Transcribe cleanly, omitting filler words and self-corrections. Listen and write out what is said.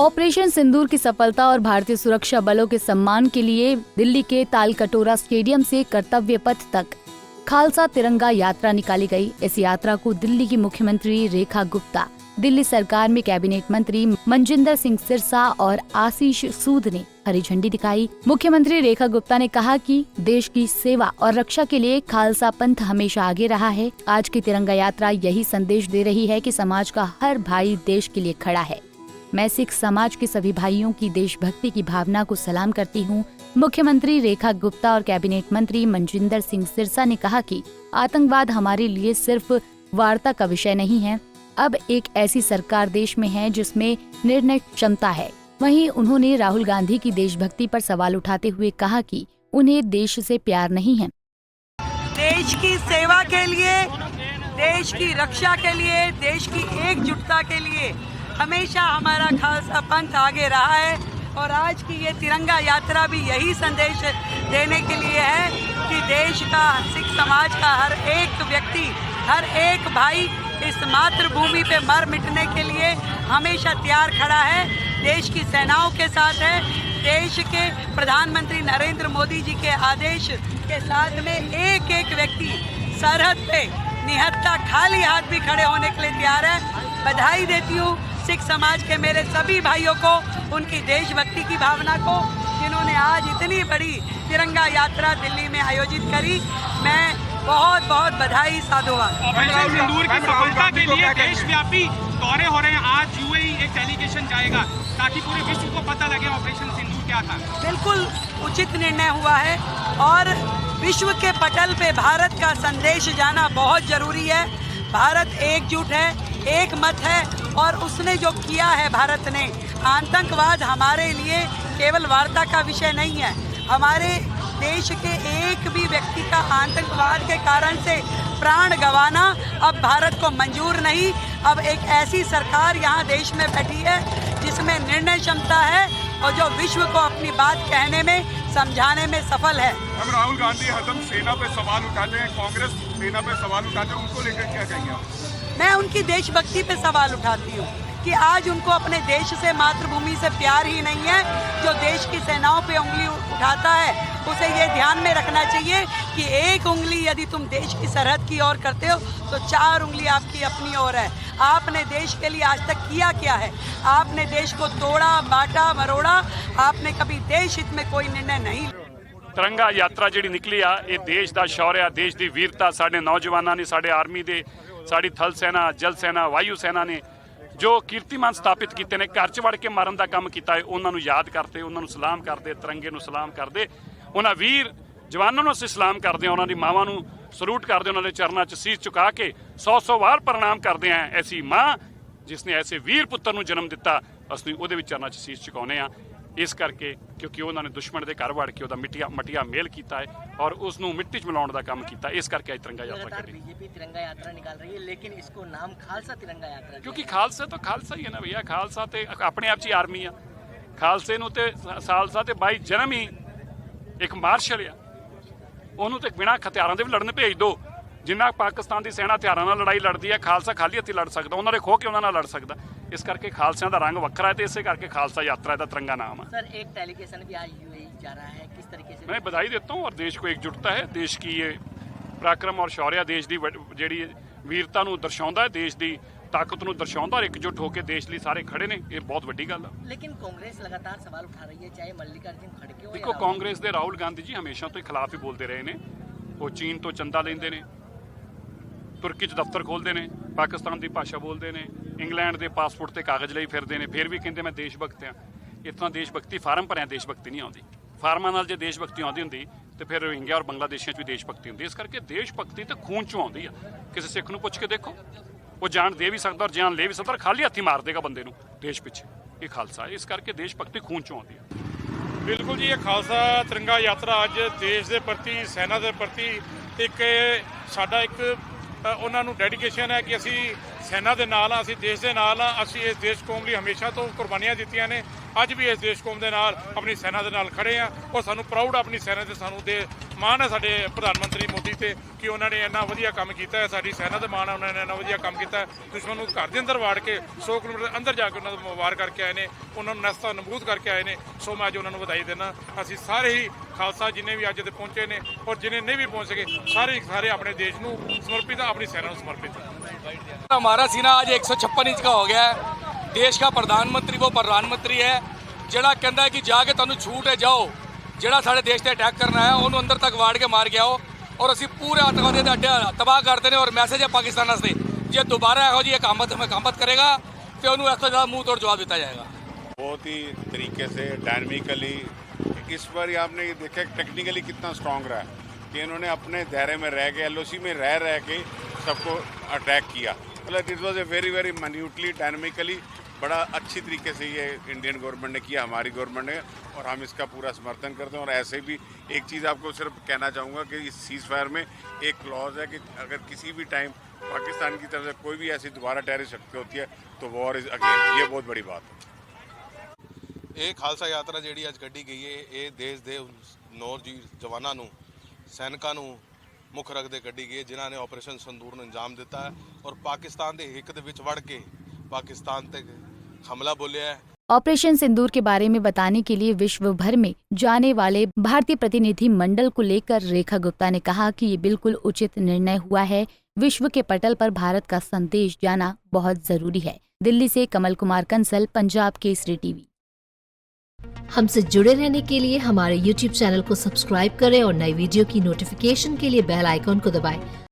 Operation सिंदूर की सफलता और भारतीय सुरक्षा बलों के सम्मान के लिए दिल्ली के तालकटोरा स्टेडियम से कर्तव्य पथ तक खालसा तिरंगा यात्रा निकाली गई। इस यात्रा को दिल्ली की मुख्यमंत्री रेखा गुप्ता, दिल्ली सरकार में कैबिनेट मंत्री मनजिंदर सिंह सिरसा और आशीष सूद ने हरी झंडी दिखाई। मुख्यमंत्री रेखा गुप्ता ने कहा कि देश की सेवा और रक्षा के लिए खालसा पंथ हमेशा आगे रहा है। आज की तिरंगा यात्रा यही संदेश दे रही है कि समाज का हर भाई देश के लिए खड़ा है। मैं सिख समाज के सभी भाइयों की देशभक्ति की भावना को सलाम करती हूँ। मुख्यमंत्री रेखा गुप्ता और कैबिनेट मंत्री मनजिंदर सिंह सिरसा ने कहा कि आतंकवाद हमारे लिए सिर्फ वार्ता का विषय नहीं है। अब एक ऐसी सरकार देश में है जिसमें निर्णय क्षमता है। वहीं उन्होंने राहुल गांधी की देशभक्ति पर सवाल उठाते हुए कहा कि उन्हें देश से प्यार नहीं है। देश की सेवा के लिए, देश की रक्षा के लिए, देश की एकजुटता के लिए हमेशा हमारा खालसा पंथ आगे रहा है और आज की ये तिरंगा यात्रा भी यही संदेश देने के लिए है कि देश का, सिख समाज का हर एक व्यक्ति, हर एक भाई इस मातृभूमि पे मर मिटने के लिए हमेशा तैयार खड़ा है, देश की सेनाओं के साथ है। देश के प्रधानमंत्री नरेंद्र मोदी जी के आदेश के साथ में एक एक व्यक्ति सरहद पे निहत्था खाली हाथ भी खड़े होने के लिए तैयार है। बधाई देती हूँ सिख समाज के मेरे सभी भाइयों को, उनकी देशभक्ति की भावना को, जिन्होंने आज इतनी बड़ी तिरंगा यात्रा दिल्ली में आयोजित करी। मैं बहुत बहुत बधाई साधुवाद। ऑपरेशन सिंदूर की सफलता के लिए देशव्यापी दौरे हो रहे हैं। आज यूएई एक डेलीगेशन जाएगा ताकि पूरे विश्व को पता लगे ऑपरेशन सिंदूर क्या था। बिल्कुल उचित निर्णय हुआ है और विश्व के पटल पे भारत का संदेश जाना बहुत जरूरी है। भारत एकजुट है, एक मत है और उसने जो किया है भारत ने, आतंकवाद हमारे लिए केवल वार्ता का विषय नहीं है। हमारे देश के एक भी व्यक्ति का आतंकवाद के कारण से प्राण गंवाना अब भारत को मंजूर नहीं। अब एक ऐसी सरकार यहाँ देश में बैठी है जिसमें निर्णय क्षमता है और जो विश्व को अपनी बात कहने में, समझाने में सफल है। हम राहुल गांधी हरदम सेना पे सवाल उठाते हैं, कांग्रेस सेना पे सवाल उठाते हैं, उनको लेकर क्या कहेंगे? मैं उनकी देशभक्ति पे सवाल उठाती हूँ कि आज उनको अपने देश से, मातृभूमि से प्यार ही नहीं है। जो देश की सेनाओं पे उंगली उठाता है उसे ये ध्यान में रखना चाहिए कि एक उंगली यदि तुम देश की सरहद की ओर करते हो तो 4 उंगली आपकी अपनी ओर है। आपने देश के लिए आज तक किया क्या है? आपने देश को तोड़ा, बांटा, मरोड़ा। आपने कभी देश हित में कोई निर्णय नहीं। तिरंगा यात्रा जिहड़ी निकली आ, ये देश का शौर्य, देश की वीरता, साडे नौजवानों ने, साडे आर्मी दे, साडी थल सेना, जल सेना, वायु सेना ने जो कीर्तिमान स्थापित किए ने, घर च वड़ के मारन का काम किया है, उन्होंने याद करते, उन्होंने सलाम करते, तिरंगे नूं सलाम करते, उन्होंने वीर जवानों को असीं सलाम करते हैं, उन्होंने मावां नूं सलूट करते, उन्होंने चरणों च शीश झुका के 100 बार प्रणाम करते हैं। ऐसी माँ जिसने ऐसे वीर पुत्र नूं जन्म दिता, असीं उहदे विच चरणों च शीश झुकाउने आ। इस करके क्योंकि उन्होंने दुश्मन के घर वड़ के उहदा मटिया मेल किया है और उसनूं मिट्टी च मिलाउण का काम किया। इस करके आज तिरंगा यात्रा करी। बीजेपी तिरंगा यात्रा निकाल रही है, लेकिन इसको नाम खालसा तिरंगा यात्रा, क्योंकि खालसा तो खालसा ही है ना भैया। खालसा तो अपने आप ही आर्मी आ। खालसे नूं ते सालसा ते बाई जन्म ही एक मार्शल आ। उन्होंने तो बिना हथियारों के भी लड़न भेज दो। जिन्ना पाकिस्तान की सेना हथियारों नाल लड़ाई लड़ती है, खालसा खाली हथी लड़ सकता, उन्होंने खो के उन्होंने लड़ सकता। इस करके खालसियां का रंग वखरा है, तो इस करके खालसा यात्रा का तिरंगा नाम है। सर, एक डेलीगेशन भी आज यूएई जा रहा है, किस तरीके से? मैं बधाई देता हूँ और देश को एकजुटता है। देश की ये पराक्रम और शौर्य, देश की जी वीरता नूं दर्शाउंदा है, देश की ताकत नूं दर्शाउंदा और एकजुट होकर देश लिए सारे खड़े ने। ये बहुत वड्डी गल है। लेकिन कांग्रेस लगातार सवाल उठा रही है, चाहे मल्लिकार्जुन खड़गे हो। देखो, कांग्रेस के राहुल गांधी जी हमेशा तो खिलाफ ही बोलते रहे ने। वो चीन तो चंदा लेंदे ने, तुर्की च दफ्तर खोलते हैं, पाकिस्तान की भाषा बोलते हैं, इंग्लैंड के पासपोर्ट से कागज ਲਈ फिरते हैं, फिर भी कहते मैं देशभक्त हाँ। इतना देशभक्ति फार्म भरिया देशभक्ति नहीं आती। फार्मां नाल जे देशभक्ति आती होंदी तो फिर रोहिंग्या और बांग्लादेशियों भी देशभक्ति होंदी। इस करके देशभक्ति तो खून चों आती है। किसी सिख नूं पुछ के देखो, वो जान दे भी सकता और जान ले भी सकता, खाली हथी मार देगा बंदे नूं देश पिछे। ये खालसा है। इस करके देशभक्ति खून चों आती है। बिल्कुल जी, ये खालसा तिरंगा यात्रा अज देश के प्रति, सेना के प्रति एक साडा एक उन्होंने डेडिकेशन है कि असी सेना के नाल, असी देश के नाल, असी इस देश कौम लिए हमेशा तो कुर्बानियां दित्तियां ने। ਅੱਜ ਵੀ ਇਸ ਦੇਸ਼ ਕੌਮ ਦੇ ਨਾਲ ਆਪਣੀ ਸੈਨਾ ਦੇ ਨਾਲ ਖੜੇ ਆ ਔਰ ਸਾਨੂੰ ਪ੍ਰਾਊਡ ਆਪਣੀ ਸੈਨਾ ਤੇ ਸਾਨੂੰ ਦੇ ਮਾਣ ਹੈ ਸਾਡੇ ਪ੍ਰਧਾਨ ਮੰਤਰੀ ਮੋਦੀ ਤੇ ਕਿ ਉਹਨਾਂ ਨੇ ਇੰਨਾ ਵਧੀਆ ਕੰਮ ਕੀਤਾ ਹੈ। ਸਾਡੀ ਸੈਨਾ ਦੇ ਮਾਣ ਹੈ, ਉਹਨਾਂ ਨੇ ਇੰਨਾ ਵਧੀਆ ਕੰਮ ਕੀਤਾ ਹੈ। ਦੁਸ਼ਮਣ ਨੂੰ ਘਰ ਦੇ ਅੰਦਰ ਵਾੜ ਕੇ 100 ਕਿਲੋਮੀਟਰ ਅੰਦਰ ਜਾ ਕੇ ਉਹਨਾਂ ਨੂੰ ਵਾਰ ਕਰਕੇ ਆਏ ਨੇ, ਉਹਨਾਂ ਨੂੰ ਨਸਤਾ ਨਬੂਦ ਕਰਕੇ ਆਏ ਨੇ। ਸੋ ਮੈਂ ਅੱਜ ਉਹਨਾਂ ਨੂੰ ਵਧਾਈ ਦੇਣਾ। ਅਸੀਂ ਸਾਰੇ ਹੀ ਖਾਲਸਾ ਜਿੰਨੇ ਵੀ ਅੱਜ ਤੇ ਪਹੁੰਚੇ ਨੇ ਔਰ ਜਿੰਨੇ ਨਹੀਂ ਵੀ पहुंच सके सारे अपने देश को समर्पित है, अपनी सेना को समर्पित है। हमारा सीना आज 156 इंच का हो गया है। देश का प्रधानमंत्री वो प्रधानमंत्री है ਜਿਹੜਾ ਕਹਿੰਦਾ है कि जाके तुहानू छूट है जाओ, ਜਿਹੜਾ ਸਾਡੇ ਦੇਸ਼ ਤੇ ਅਟੈਕ ਕਰਨਾ ਹੈ ਉਹਨੂੰ ਅੰਦਰ ਤੱਕ ਵਾੜ ਕੇ ਮਾਰ ਕੇ ਆਓ ਔਰ ਅਸੀਂ ਪੂਰੇ ਆਤੰਕਵਾਦੀ ਦੇ ਅੱਡੇ ਤਬਾਹ ਕਰਦੇ ਨੇ। ਔਰ ਮੈਸੇਜ ਹੈ ਪਾਕਿਸਤਾਨ ਵਾਸਤੇ, ਜੇ ਦੁਬਾਰਾ ਇਹੋ ਜਿਹੀ ਹਕਾਮਤ ਕਰੇਗਾ ਤੇ ਉਹਨੂੰ ਇਸ ਤੋਂ ਜ਼ਿਆਦਾ ਮੂੰਹ ਤੋੜ ਜਵਾਬ ਦਿੱਤਾ ਜਾਏਗਾ। बहुत ही तरीके से डायनमिकली इस बार आपने ये देखा टेक्निकली कितना स्ट्रांग रहा है कि इन्होंने अपने दायरे में रह के LOC में रह के सबको अटैक किया। मतलब it was a very very minutely dynamically बड़ा अच्छी तरीके से ये इंडियन गवर्नमेंट ने किया, हमारी गवर्नमेंट ने, और हम इसका पूरा समर्थन करते हैं। और ऐसे भी एक चीज़ आपको सिर्फ कहना चाहूँगा कि इस सीज़ फायर में एक क्लॉज है कि अगर किसी भी टाइम पाकिस्तान की तरफ से कोई भी ऐसी दोबारा टेररिस्ट शक्ति होती है तो वॉर इज़ अगेन, ये बहुत बड़ी बात है। ਇਹ ਖਾਲਸਾ ਯਾਤਰਾ ਜਿਹੜੀ ਅੱਜ ਕੱਢੀ ਗਈ ਹੈ ਇਹ ਦੇਸ਼ ਦੇ ਜਵਾਨਾਂ ਨੂੰ, ਸੈਨਿਕਾਂ ਨੂੰ ਮੁੱਖ ਰੱਖਦੇ ਕੱਢੀ ਗਈ ਹੈ ਜਿਨ੍ਹਾਂ ਨੇ ਆਪਰੇਸ਼ਨ ਸੰਦੂਰ ਨੂੰ ਅੰਜਾਮ ਦਿੱਤਾ ਹੈ ਔਰ ਪਾਕਿਸਤਾਨ ਦੇ ਹਿੱਕ ਦੇ ਵਿੱਚ ਵੜ ਕੇ ਪਾਕਿस्तान ਤੇ हमला बोलिया है। ऑपरेशन सिंदूर के बारे में बताने के लिए विश्व भर में जाने वाले भारतीय प्रतिनिधि मंडल को लेकर रेखा गुप्ता ने कहा कि ये बिल्कुल उचित निर्णय हुआ है। विश्व के पटल पर भारत का संदेश जाना बहुत जरूरी है। दिल्ली से कमल कुमार कंसल, पंजाब केसरी टीवी। हमसे जुड़े रहने के लिए हमारे YouTube चैनल को सब्सक्राइब करें और नई वीडियो की नोटिफिकेशन के लिए बेल आइकॉन को दबाएं।